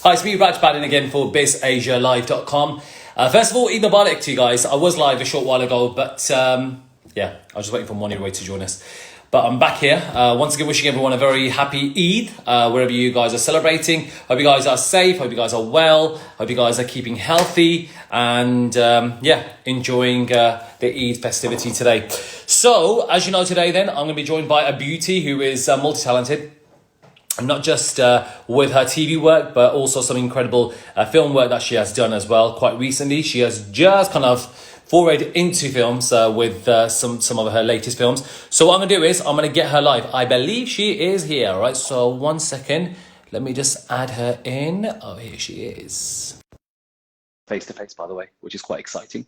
Hi, it's me, Raj Baddhan again for BizAsiaLive.com. First of all, Eid Mubarak to you guys. I was live a short while ago, but yeah, I was just waiting for Mouni Roy to join us. But I'm back here. Once again, wishing everyone a very happy Eid, wherever you guys are celebrating. Hope you guys are safe. Hope you guys are well. Hope you guys are keeping healthy and yeah, enjoying the Eid festivity today. So, as you know, today then, I'm going to be joined by a beauty who is multi-talented. Not just with her TV work, but also some incredible film work that she has done as well. Quite recently, she has just kind of forayed into films with some of her latest films. So what I'm going to do is I'm going to get her live. I believe she is here, right? So 1 second. Let me just add her in. Oh, here she is. Face to face, by the way, which is quite exciting.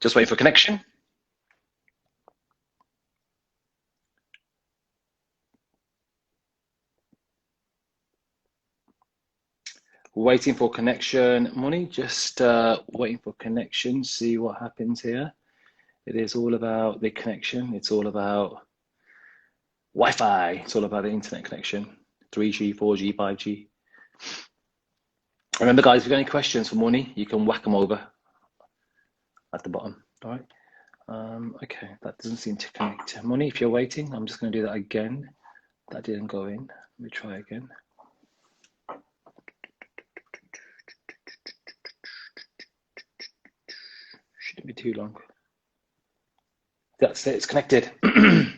Just wait for connection. Waiting for connection. Mouni, just waiting for connection. See what happens here. It is all about the connection. It's all about Wi-Fi. It's all about the internet connection. 3G, 4G, 5G. Remember, guys, if you've got any questions for Mouni, you can whack them over at the bottom. All right. Okay, that doesn't seem to connect. Mouni, if you're waiting, I'm just going to do that again. That didn't go in. Let me try again. Shouldn't be too long. That's it, it's connected. Hello,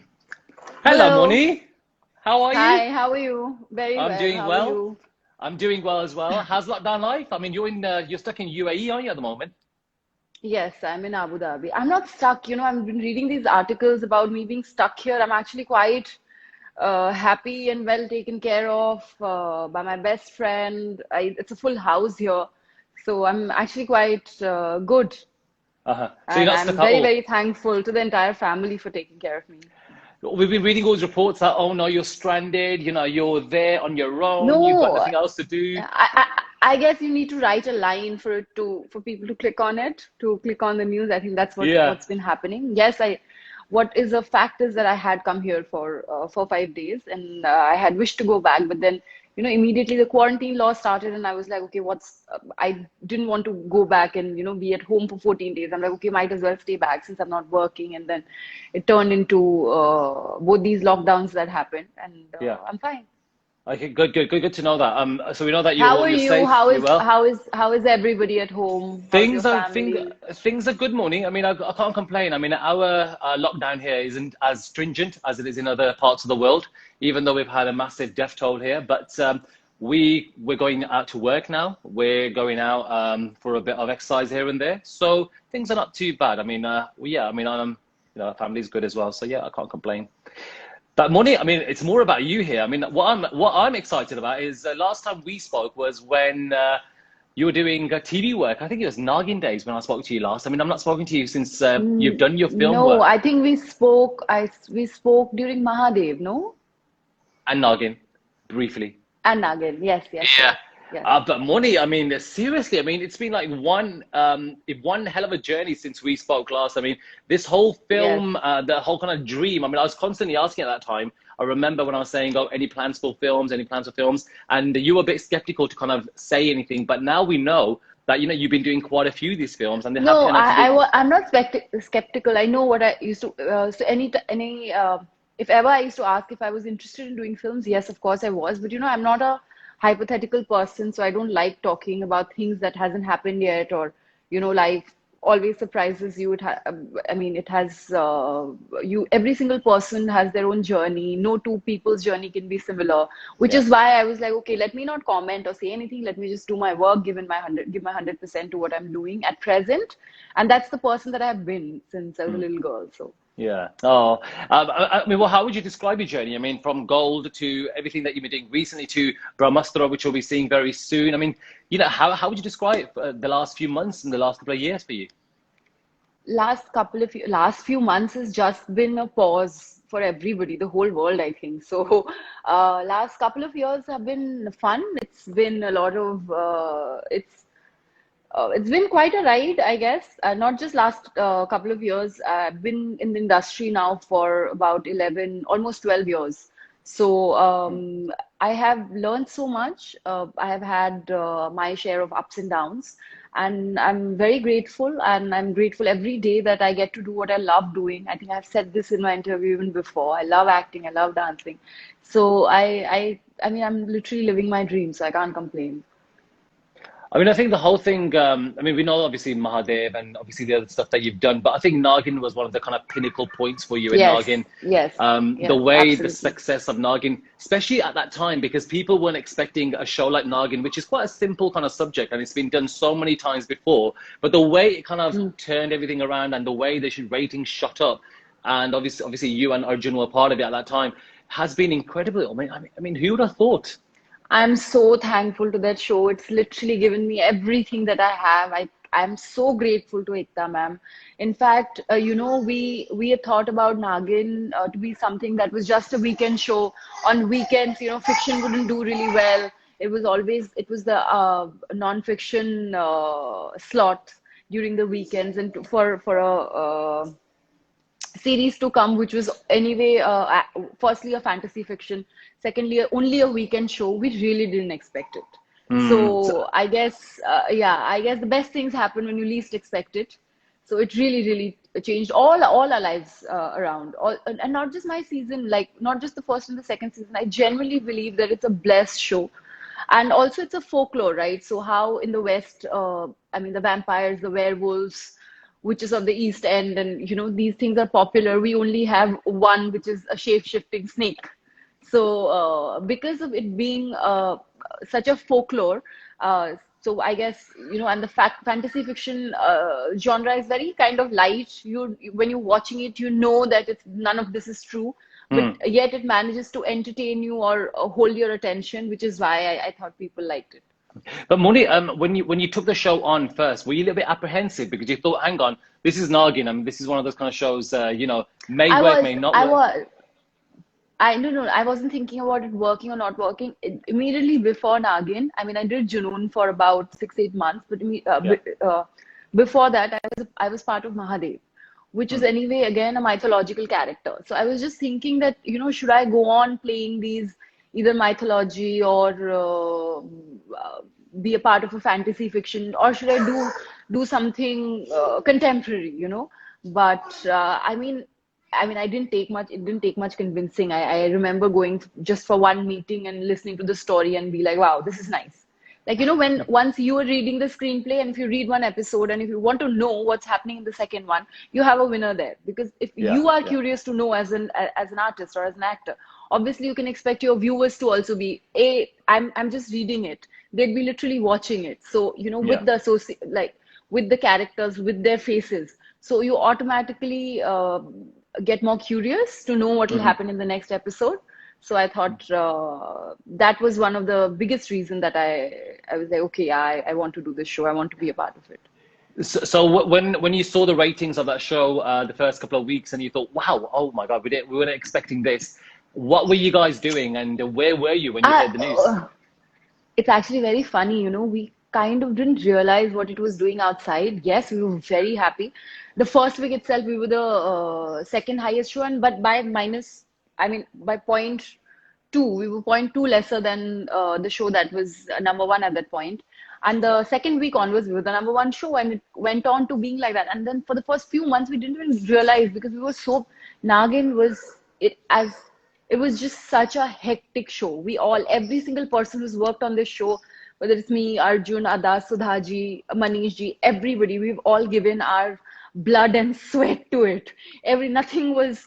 Mouni. How are you? Hi, how are you? Very well. I'm doing How well. are you? I'm doing well as well. How's lockdown life? I mean, you're stuck in UAE, aren't you, at the moment? Yes, I'm in Abu Dhabi. I'm not stuck. I've been reading these articles about me being stuck here. I'm actually quite happy and well taken care of by my best friend. It's a full house here. So I'm actually quite good. So you're And not stuck I'm at very, all. very thankful to the entire family for taking care of me. We've been reading all these reports that, oh no, you're stranded, you're there on your own, you've got No, nothing else to do. I guess you need to write a line for people to click on it, to click on the news. I think that's Yeah. what's been happening. Yes, what is a fact is that I had come here for 5 days, and I had wished to go back, but then immediately the quarantine law started, and I was like, okay, I didn't want to go back and be at home for 14 days. I'm like, okay, might as well stay back since I'm not working, and then it turned into both these lockdowns that happened, and Yeah. I'm fine. Okay, good to know that. So we know that How are you're you? safe, you're well. How is everybody at home? How's your family? Things are good, morning. I mean, I can't complain. I mean, our lockdown here isn't as stringent as it is in other parts of the world, even though we've had a massive death toll here. But we're going out to work now. We're going out for a bit of exercise here and there. So things are not too bad. I mean, yeah. I mean, our family's good as well. So yeah, I can't complain. But Moni, I mean, it's more about you here. I mean, what I'm excited about is last time we spoke was when you were doing TV work. I think it was Naagin days when I spoke to you last. I mean, I'm not spoken to you since you've done your film No, work I think we spoke during Mahadev, no? and Naagin briefly. And Nagin. Yes, yes, Yeah. yes, yes. But Moni, I mean, seriously, I mean, it's been like one hell of a journey since we spoke last. I mean, this whole Yes. film, the whole kind of dream. I mean, I was constantly asking at that time. I remember when I was saying, "Oh, any plans for films? Any plans for films?" And you were a bit skeptical to kind of say anything. But now we know that you've been doing quite a few of these films, and they have No, turned out to be. I'm not skeptical. I know what I used to. So if ever I used to ask if I was interested in doing films, yes, of course I was. But I'm not a hypothetical person, so I don't like talking about things that hasn't happened yet, or life always surprises you. I mean, it has you. Every single person has their own journey. No two people's journey can be similar, which Yeah. is why I was like, okay, let me not comment or say anything. Let me just do my work, give my 100% to what I'm doing at present, and that's the person that I've been since I was a little girl. So. Yeah. Oh, I mean, well, how would you describe your journey? I mean, from gold to everything that you've been doing recently to Brahmastra, which we'll be seeing very soon. I mean, how would you describe the last few months and the last couple of years for you? Last few months has just been a pause for everybody, the whole world, I think. So, last couple of years have been fun. It's been a lot of it's been quite a ride, I guess. Not just last couple of years. I've been in the industry now for about 11, almost 12 years. So I have learned so much. I have had my share of ups and downs, and I'm very grateful. And I'm grateful every day that I get to do what I love doing. I think I've said this in my interview even before. I love acting. I love dancing. So I mean, I'm literally living my dream. So I can't complain. I mean, I think the whole thing, I mean, we know obviously Mahadev and obviously the other stuff that you've done, but I think Nagin was one of the kind of pinnacle points for you in Yes, Nagin. yes, The yes, way the absolutely. success of Nagin, especially at that time, because people weren't expecting a show like Nagin, which is quite a simple kind of subject and it's been done so many times before, but the way it kind of turned everything around and the way the ratings shot up, and obviously you and Arjun were part of it at that time, has been incredible. I mean, who would have thought? I'm so thankful to that show. It's literally given me everything that I have. I'm so grateful to Ekta ma'am. In fact, we had thought about Nagin to be something that was just a weekend show. On weekends, fiction wouldn't do really well. It was the non-fiction slot during the weekends, and for a series to come, which was anyway, firstly a fantasy fiction, secondly only a weekend show. We really didn't expect it. Mm. So I guess, yeah, I guess the best things happen when you least expect it. So it really, really changed all our lives around. And not just my season, like not just the first and the second season. I genuinely believe that it's a blessed show, and also it's a folklore, right? So how in the West, I mean, the vampires, the werewolves, witches of the East End, and these things are popular. We only have one, which is a shape-shifting snake. So because of it being such a folklore, so I guess and the fantasy fiction genre is very kind of light. When you're watching it, you know that it's none of this is true, but Mm. yet it manages to entertain you or hold your attention, which is why I thought people liked it. But Moni, when you took the show on first, were you a little bit apprehensive because you thought, hang on, this is Nagin. I mean, this is one of those kind of shows, may I work, was, may not I work. was, I no, no, I wasn't thinking about it working or not working. Immediately before Nagin, I mean, I did Junoon for about 6, 8 months, but Yeah. before that, I was part of Mahadev, which is Mm. anyway again a mythological character. So I was just thinking that should I go on playing these either mythology or be a part of a fantasy fiction, or should I do something contemporary, But I mean, I didn't take much. It didn't take much convincing. I remember going just for one meeting and listening to the story and be like, wow, this is nice. Like, when once you are reading the screenplay, and if you read one episode and if you want to know what's happening in the second one, you have a winner there. Because if Yeah, you are yeah. curious to know as an artist or as an actor, obviously you can expect your viewers to also be, I'm just reading it. They'd be literally watching it. So, Yeah. with the like with the characters, with their faces. So you automatically get more curious to know what will Hmm. happen in the next episode. So I thought that was one of the biggest reason that I was like, okay, I want to do this show. I want to be a part of it. So when you saw the ratings of that show the first couple of weeks and you thought, wow, oh my God, we weren't expecting this. What were you guys doing and where were you when you heard the news? I, it's actually very funny, we kind of didn't realize what it was doing outside. Yes, we were very happy. The first week itself, we were the second highest show, and but by point two, we were point two lesser than the show that was number one at that point. And Yeah. the second week onwards, we were the number one show, and it went on to being like that. And then for the first few months, we didn't even realize because we were so Nagin was it as it was just such a hectic show. Every single person who's worked on this show, whether it's me, Arjun, Ada, Sudhaji, Manishji, everybody, we've all given our blood and sweat to it. Nothing was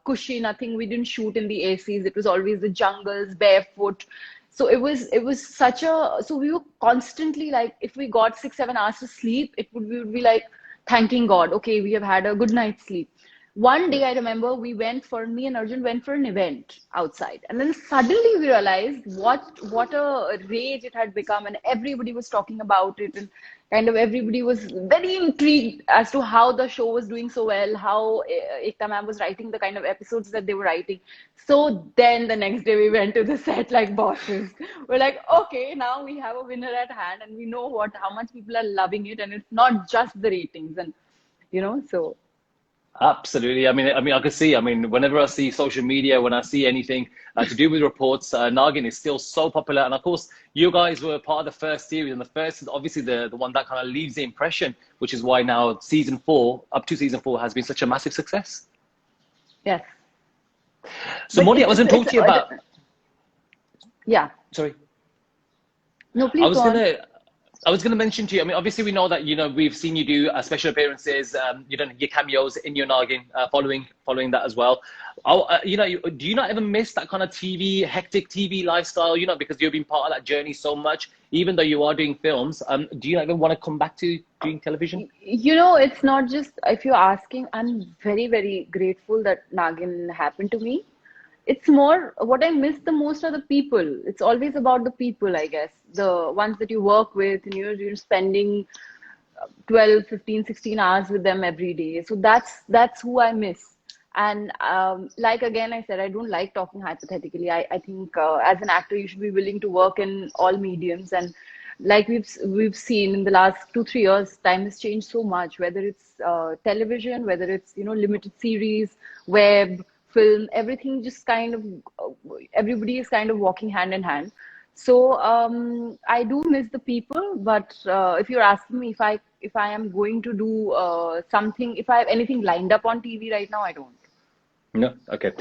cushy, nothing. We didn't shoot in the ACs. It was always the jungles, barefoot. So it was such a. So we were constantly like, if we got 6, 7 hours to sleep, we would be like thanking God. Okay, we have had a good night's sleep. One Yeah. day I remember me and Arjun went for an event outside. And then suddenly we realized what a rage it had become, and everybody was talking about it, and kind of everybody was very intrigued as to how the show was doing so well, how Ekta ma'am was writing the kind of episodes that they were writing. So then the next day we went to the set like bosses. We're like, okay, now we have a winner at hand, and we know how much people are loving it, and it's not just the ratings, and so Absolutely. I mean, I can see. I mean, whenever I see social media, when I see anything to do with reports, Nagin is still so popular. And of course, you guys were part of the first series, and the first is obviously the one that kind of leaves the impression, which is why now season four, up to season four, has been such a massive success. Yes, So, but Modi, I was going to talk to you about. yeah. Sorry. No, I please was go on. gonna, I was gonna mention to you. I mean, obviously, we know that we've seen you do special appearances. You done your cameos in your Noggin, following that as well. Do you not ever miss that kind of hectic TV lifestyle? Because you've been part of that journey so much. Even though you are doing films, do you not even want to come back to doing television? It's not just if you're asking, I'm very, very grateful that Nagin happened to me. It's more what I miss the most are the people. It's always about the people, I guess. The ones that you work with, and you're spending 12, 15, 16 hours with them every day. So that's who I miss. And like again, I said, I don't like talking hypothetically. I think as an actor, you should be willing to work in all mediums. And like we've seen in the last 2, 3 years, time has changed so much. Whether it's television, whether it's limited series, web, film, everything just kind of everybody is kind of walking hand in hand. So I do miss the people, but if you're asking me if I am going to do something, if I have anything lined up on TV right now, I don't. No, okay.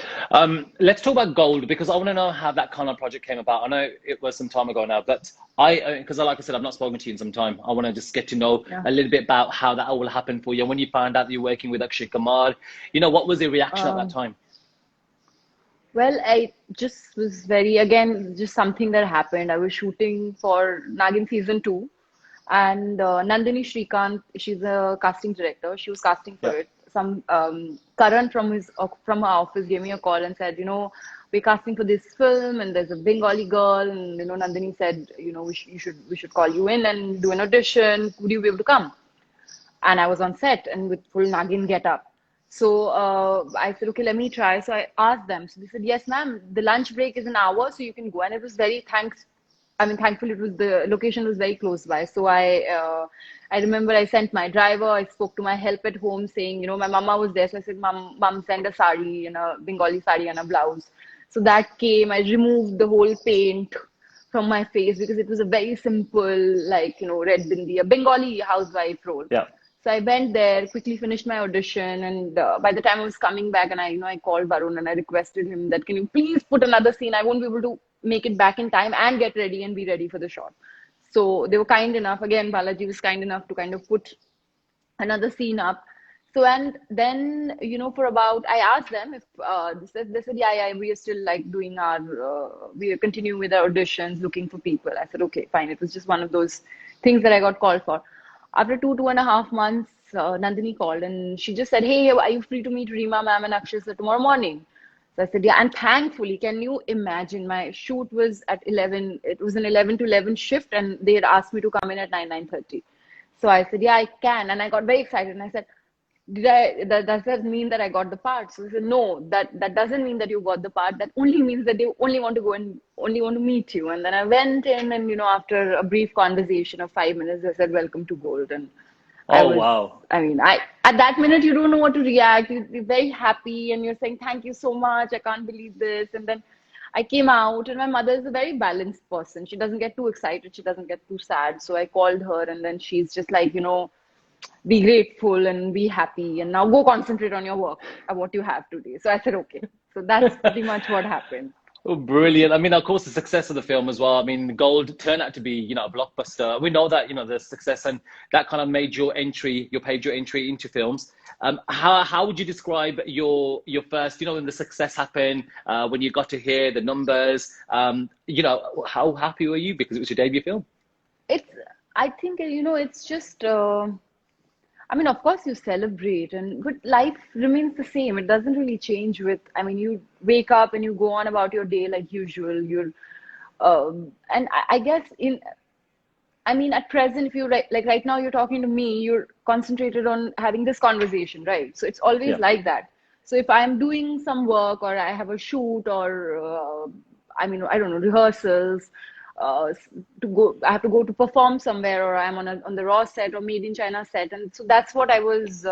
Let's talk about gold because I want to know how that kind of project came about. I know it was some time ago now, but because like I said, I've not spoken to you in some time. I want to just get to know Yeah. a little bit about how that all happened for you. When you found out that you're working with Akshay Kumar, what was the reaction at that Um, time? well, I just was again, just something that happened. I was shooting for Nagin season 2, and Nandini Shrikant, she's a casting director. She was casting for Yeah. it. Some Karan from her office gave me a call and said, we're casting for this film, and there's a Bengali girl, and Nandini said, we should call you in and do an audition. Would you be able to come? And I was on set and with full Nagin get up. So I said, okay, let me try. So I asked them. So they said, yes, ma'am. The lunch break is an hour, so you can go. And it was very thankfully, it was the location was very close by. So I remember I sent my driver. I spoke to my help at home, saying, my mama was there. So I said, mom, send a sari and a Bengali sari and a blouse. So that came. I removed the whole paint from my face because it was a very simple, like, red bindi, a Bengali housewife role. Yeah. So I went there, quickly finished my audition, and by the time I was coming back, and I called Varun and I requested him that can you please put another scene? I won't be able to make it back in time and get ready and be ready for the shot. So they were kind enough. Again, Balaji was kind enough to kind of put another scene up. So and then for about I asked them if they said yeah, we are still like doing our we are continuing with our auditions looking for people. I said okay, fine. It was just one of those things that I got called for. After 2.5 months, Nandini called and she just said, hey, are you free to meet Reema ma'am and Akshay sir tomorrow morning? So I said, yeah. And thankfully, can you imagine? My shoot was at 11. It was an 11 to 11 shift, and they had asked me to come in at 9:30. So I said, yeah, I can. And I got very excited. And I said, does that mean that I got the part? So he said, no, that doesn't mean that you got the part. That only means that they only want to go and only want to meet you. And then I went in and, after a brief conversation of 5 minutes, I said, welcome to Gold. And I Oh was, wow. at that minute, you don't know what to react. You're very happy and you're saying, thank you so much. I can't believe this. And then I came out, and my mother is a very balanced person. She doesn't get too excited. She doesn't get too sad. So I called her, and then she's just like, be grateful and be happy, and now go concentrate on your work, what you have today. So I said, okay. So that's pretty much what happened. Oh, brilliant. I mean, of course, the success of the film as well. I mean, Gold turned out to be, a blockbuster. We know that, the success and that kind of made paved your entry into films. How would you describe your first, when the success happened, when you got to hear the numbers, how happy were you because it was your debut film? It's, I think, it's just, of course you celebrate, but life remains the same. It doesn't really change you wake up and you go on about your day like usual. And I guess at present, if you like right now, you're talking to me, you're concentrated on having this conversation, right? So it's always Yeah. like that. So if I'm doing some work or I have a shoot or, I don't know, rehearsals, to go. I have to go to perform somewhere, or I'm on the Raw set or Made in China set, and so that's what I was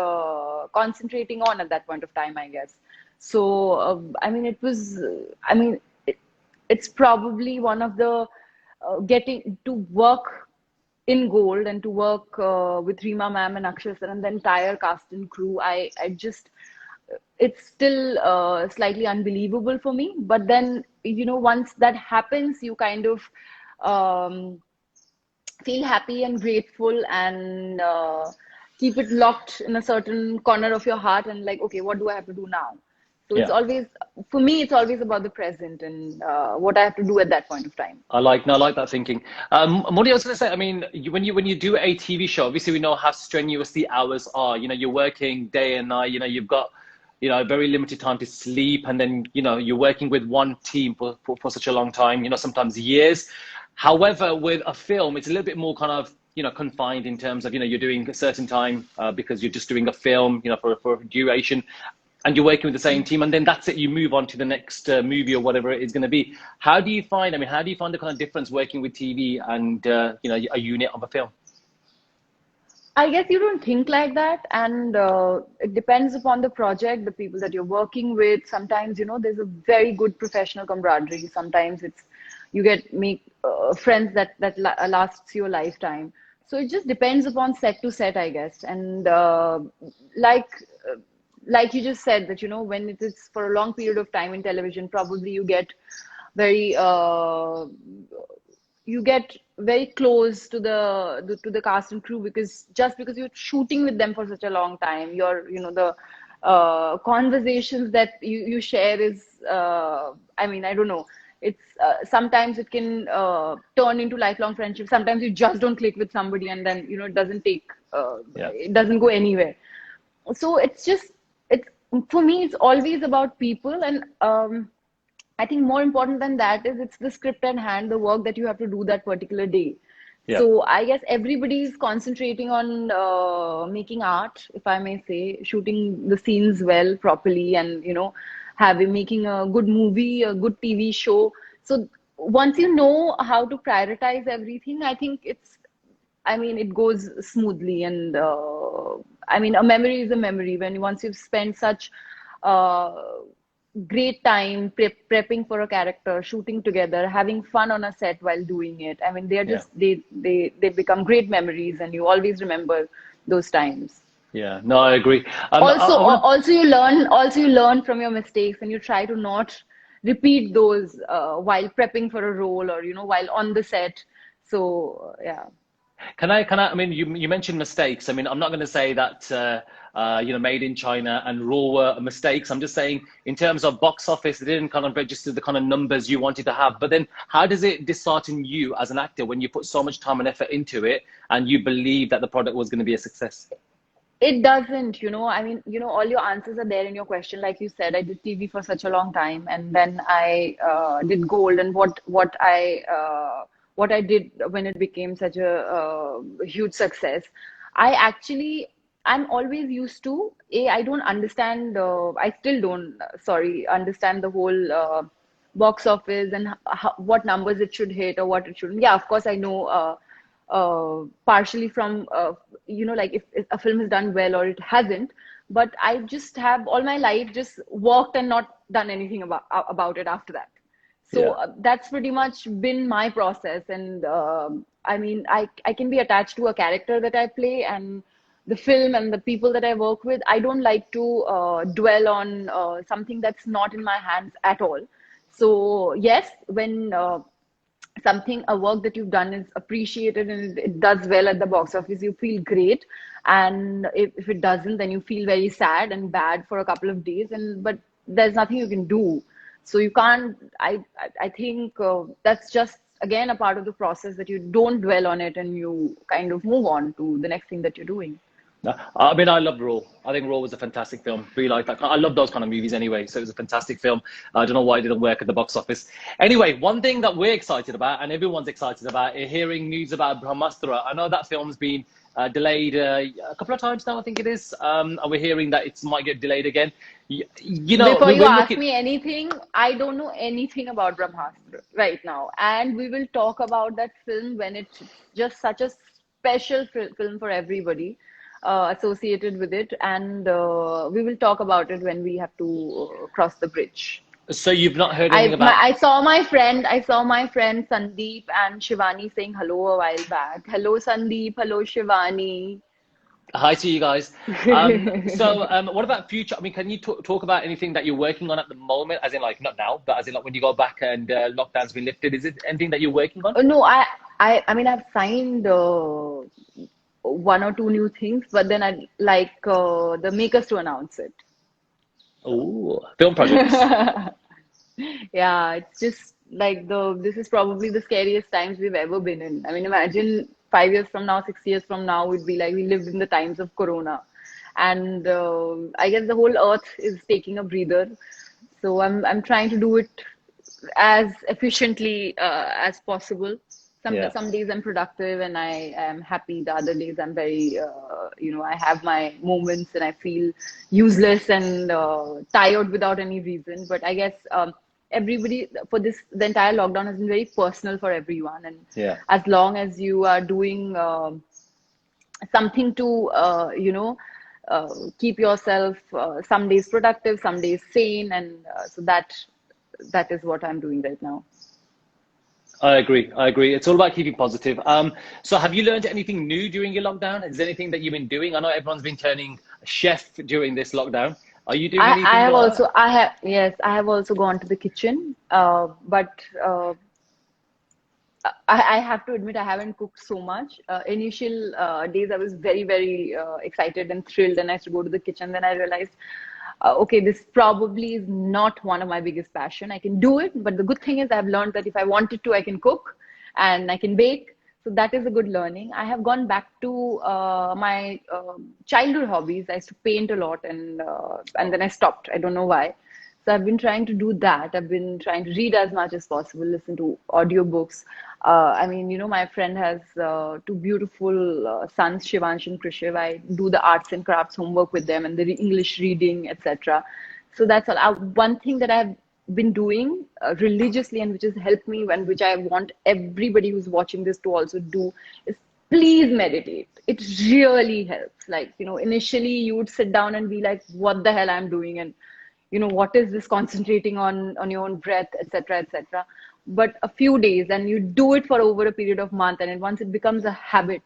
concentrating on at that point of time, I guess. So I mean, it was. I mean, it's probably one of the getting to work in Gold and to work with Rima ma'am and Akshay sir and the entire cast and crew. I just it's still slightly unbelievable for me. But then, once that happens, you kind of um, feel happy and grateful and keep it locked in a certain corner of your heart and like, okay, what do I have to do now? So it's Yeah. always, for me, it's always about the present and what I have to do at that point of time. I like that thinking. Moni, I was going to say, I mean, when you do a TV show, obviously we know how strenuous the hours are. You know, you're working day and night. You know, you've got very limited time to sleep, and then you're working with one team for such a long time. You know, sometimes years. However, with a film, it's a little bit more kind of confined in terms of you're doing a certain time because you're just doing a film for a duration. And you're working with the same team, and then that's it. You move on to the next movie or whatever it is going to be. How do you find? I mean, how do you find the kind of difference working with TV and a unit of a film? I guess you don't think like that, and it depends upon the project, the people that you're working with. Sometimes, there's a very good professional camaraderie. Sometimes you make friends that lasts you a lifetime. So it just depends upon set to set, I guess. And like like you just said that when it is for a long period of time in television, probably very uh, you get very close to the cast and crew, because you're shooting with them for such a long time. The conversations that you share is I mean, I don't know, it's sometimes it can turn into lifelong friendship. Sometimes you just don't click with somebody, and then Yeah, it doesn't go anywhere. So it's for me, it's always about people. And I think more important than that is it's the script at hand, the work that you have to do that particular day. yeah, So I guess everybody is concentrating on making art, if I may say, shooting the scenes well, properly, and having making a good movie, a good TV show. So once you know how to prioritize everything, I think I mean, it goes smoothly. And I mean, a memory is a memory when once you've spent such uh, great time prepping for a character, shooting together, having fun on a set while doing it. I mean, yeah, they become great memories, and you always remember those times. yeah. No, I agree. I want to. Also you learn from your mistakes, and you try to not repeat those while prepping for a role, or while on the set. So yeah. I mean, you mentioned mistakes. I mean, I'm not going to say that, Made in China and Raw were mistakes. I'm just saying, in terms of box office, they didn't kind of register the kind of numbers you wanted to have. But then, how does it dishearten you as an actor when you put so much time and effort into it and you believe that the product was going to be a success? It doesn't, I mean, all your answers are there in your question. Like you said, I did TV for such a long time, and then I did Gold, and what I did when it became such a huge success. I'm always used to, I don't understand, I still don't, sorry, understand the whole box office and what numbers it should hit or what it shouldn't. Yeah, of course, I know partially from, like if a film is done well or it hasn't. But I just have all my life just worked and not done anything about it after that. So Yeah. that's pretty much been my process. And I mean, I can be attached to a character that I play, and the film and the people that I work with. I don't like to dwell on something that's not in my hands at all. So yes, when a work that you've done is appreciated and it does well at the box office, you feel great. And if it doesn't, then you feel very sad and bad for a couple of days. But there's nothing you can do. So you can't. I think that's just again a part of the process, that you don't dwell on it and you kind of move on to the next thing that you're doing. No, I mean, I loved Raw. I think Raw was a fantastic film. Really like that. I love those kind of movies anyway. So it was a fantastic film. I don't know why it didn't work at the box office. Anyway, one thing that we're excited about and everyone's excited about is hearing news about Brahmastra. I know that film's been delayed a couple of times now, I think it is. And we're hearing that it might get delayed again. Before you We're ask looking. me anything, I don't know anything about Brahmastra right now. And we will talk about that film when it's just such a special film for everybody associated with it. And we will talk about it when we have to cross the bridge. So you've not heard anything about? I saw my friend Sandeep and Shivani saying hello a while back. Hello Sandeep, hello Shivani. Hi to you guys. What about future? I mean, can you talk about anything that you're working on at the moment? As in, like, not now, but as in, like, when you go back and lockdown's been lifted, is it anything that you're working on? No, I mean, I've signed one or two new things, but then I'd like the makers to announce it. Oh, film projects. Yeah, it's just like this is probably the scariest times we've ever been in. I mean, imagine 5 years from now, 6 years from now, would be like we lived in the times of Corona. And I guess the whole earth is taking a breather. So I'm trying to do it as efficiently as possible. Yeah. Some days I'm productive and I am happy. The other days I'm very, I have my moments and I feel useless and tired without any reason. But I guess everybody for the entire lockdown has been very personal for everyone. And Yeah. as long as you are doing something to, keep yourself some days productive, some days sane, and so that is what I'm doing right now. I agree. I agree. It's all about keeping positive. So have you learned anything new during your lockdown? Is there anything that you've been doing? I know everyone's been turning chef during this lockdown. Are you doing anything? Yes, I have also gone to the kitchen, but I have to admit I haven't cooked so much. Initial days I was very, very excited and thrilled, and I used to go to the kitchen. Then I realized, okay, this probably is not one of my biggest passion. I can do it, but the good thing is I've learned that if I wanted to, I can cook and I can bake. So that is a good learning. I have gone back to my childhood hobbies. I used to paint a lot, and then I stopped. I don't know why. So I've been trying to do that. I've been trying to read as much as possible, listen to audiobooks. I mean, my friend has two beautiful sons, Shivansh and Krishiv. I do the arts and crafts homework with them and the English reading, etc. So that's all. One thing that I've been doing religiously and which has helped me and which I want everybody who's watching this to also do is please meditate. It really helps. Like, initially you would sit down and be like, what the hell I'm doing? And what is this concentrating on your own breath, etc., etc. But a few days and you do it for over a period of month, and once it becomes a habit,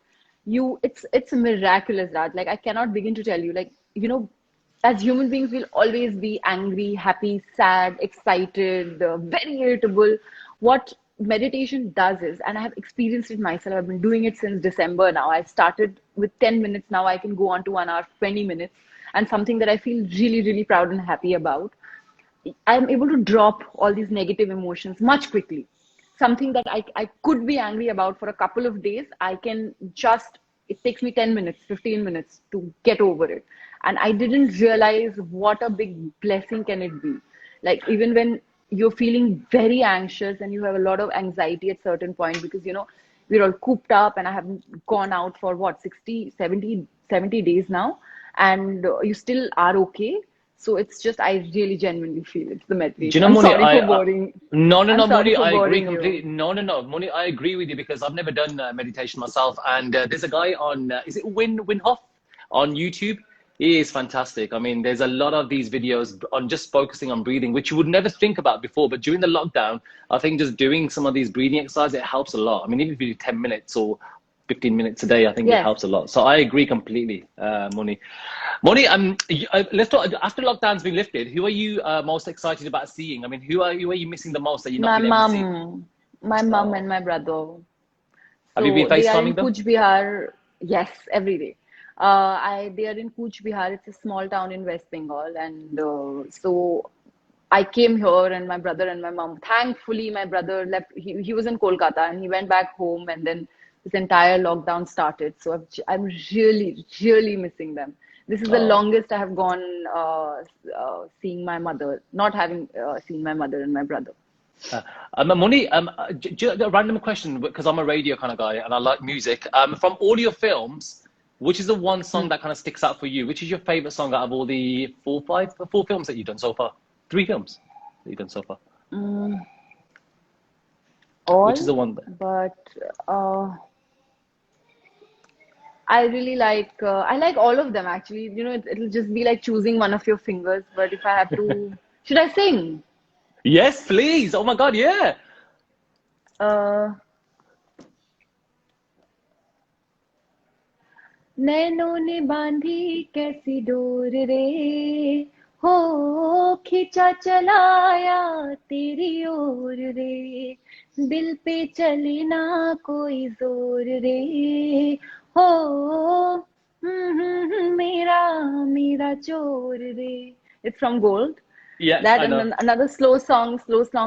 it's miraculous, Raj. Like, I cannot begin to tell you, like, as human beings we'll always be angry, happy, sad, excited, very irritable. What meditation does is, and I have experienced it myself, I've been doing it since December now. I started with 10 minutes, now I can go on to 1 hour 20 minutes, and something that I feel really, really proud and happy about. I'm able to drop all these negative emotions much quickly. Something that I could be angry about for a couple of days, it takes me 10 minutes, 15 minutes to get over it. And I didn't realize what a big blessing can it be. Like, even when you're feeling very anxious and you have a lot of anxiety at certain point, because, we're all cooped up and I haven't gone out for what, 60, 70 days now. And you still are okay. So it's just, I really genuinely feel it's the Do you meditation. know, I'm Mouni, sorry for boring. no, I'm sorry Mouni, for I agree boring completely. you. No, Mouni, I agree with you because I've never done meditation myself. And there's a guy on, is it Winhoff on YouTube? He is fantastic. I mean, there's a lot of these videos on just focusing on breathing, which you would never think about before. But during the lockdown, I think just doing some of these breathing exercises, it helps a lot. I mean, even if you do 10 minutes or 15 minutes a day, I think it Yes. helps a lot. So I agree completely, Mouni. Mouni, let's talk. After lockdown's been lifted, who are you most excited about seeing? I mean, who are you missing the most that you're not My being able to see? mom and Oh. my brother. Have you been So they are FaceTiming in them? Kuch Bihar. Yes, every day. They are in Kuch Bihar. It's a small town in West Bengal, and so I came here, and my brother and my mom. Thankfully, my brother left. He was in Kolkata, and he went back home, and then this entire lockdown started. So I'm really, really missing them. This is the Oh. longest I have gone seeing my mother, not having seen my mother and my brother. Mouni, a random question because I'm a radio kind of guy and I like music. From all your films, which is the one song that kind of sticks out for you? Which is your favorite song out of all the four films that you've done so far? 3 films that you've done so far. Mm, Which is the all, one? but I really like I like all of them actually. You know, it'll just be like choosing one of your fingers. But if I have to, should I sing? Yes, please. Oh my God, yeah. Uh, नैनों ने बांधी कैसी door रे हो खिंचा चलाया तेरी ओर रे दिल पे चले ना कोई जोर रे हो मेरा मेरा चोर रे. It's from Gold. Yes, That I and know. another slow song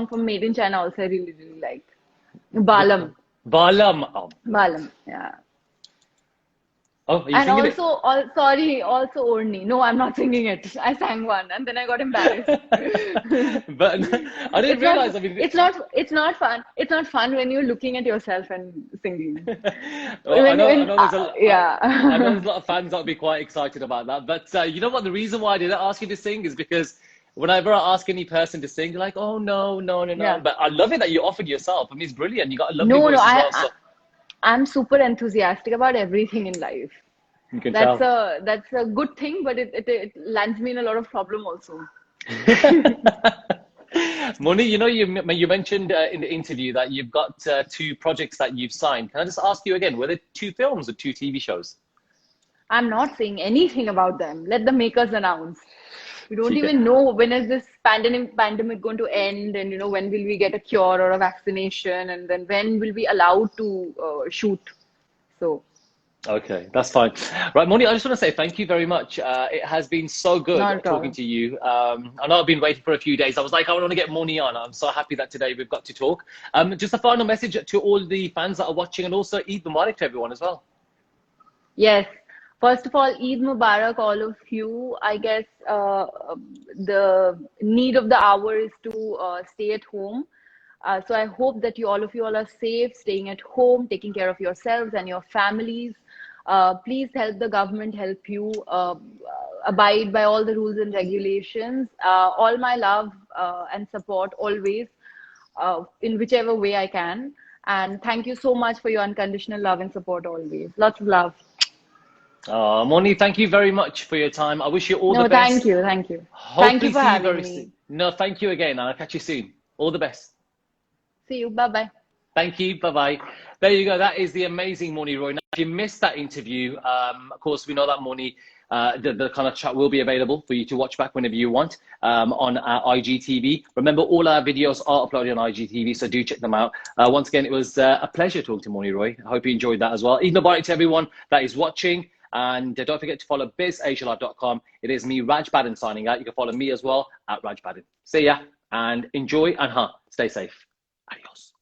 from Made in China also I really like. Balam. Balam. Oh, Balam, yeah. oh, are you And singing it? also, sorry, also Orni. No, I'm not singing it. I sang one, and then I got embarrassed. But I didn't It's not, realize. I mean, it's not fun. It's not fun when you're looking at yourself and singing. well, I When, know there's a, I know yeah, there's a lot of fans that'll be quite excited about that. But you know what? The reason why I didn't ask you to sing is because whenever I ask any person to sing, they're like, "Oh no, no, no, no." yeah. But I love it that you offered yourself. I mean, it's brilliant. You got a lovely No, no, voice as well, so I'm super enthusiastic about everything in life. you can tell. That's a good thing, but it lands me in a lot of problem also. Moni, you know, you mentioned in the interview that you've got 2 projects that you've signed. Can I just ask you again, were there 2 films or 2 TV shows? I'm not saying anything about them. Let the makers announce. We don't ठीक है. even know when is this pandemic going to end, and when will we get a cure or a vaccination, and then when will we allowed to shoot. So Okay, that's fine. Right, Moni, I just want to say thank you very much. It has been so good not at talking all. to you. I know I've been waiting for a few days. I was like, I want to get Moni on. I'm so happy that today we've got to talk. Just a final message to all the fans that are watching, and also Eid Mubarak to everyone as well. Yes. First of all, Eid Mubarak, all of you. I guess the need of the hour is to stay at home. So I hope that all of you all are safe, staying at home, taking care of yourselves and your families. Please help the government help you abide by all the rules and regulations. All my love and support always, in whichever way I can. And thank you so much for your unconditional love and support always. Lots of love. Moni, thank you very much for your time. I wish you all the No, thank best. you. Thank you. Thank you Hopefully for see you having very soon. me. No, thank you again. I'll catch you soon. All the best. See you. Bye bye. Thank you. Bye bye. There you go. That is the amazing Mouni Roy. Now, if you missed that interview, of course, we know that Mouni, the kind of chat will be available for you to watch back whenever you want on IGTV. Remember, all our videos are uploaded on IGTV, so do check them out. Once again, it was a pleasure talking to Mouni Roy. I hope you enjoyed that as well. Eid Mubarak to everyone that is watching. And don't forget to follow BizAsiaLive.com. It is me, Raj Baddhan, signing out. You can follow me as well at Raj Baddhan. See ya and enjoy and stay safe. Adios.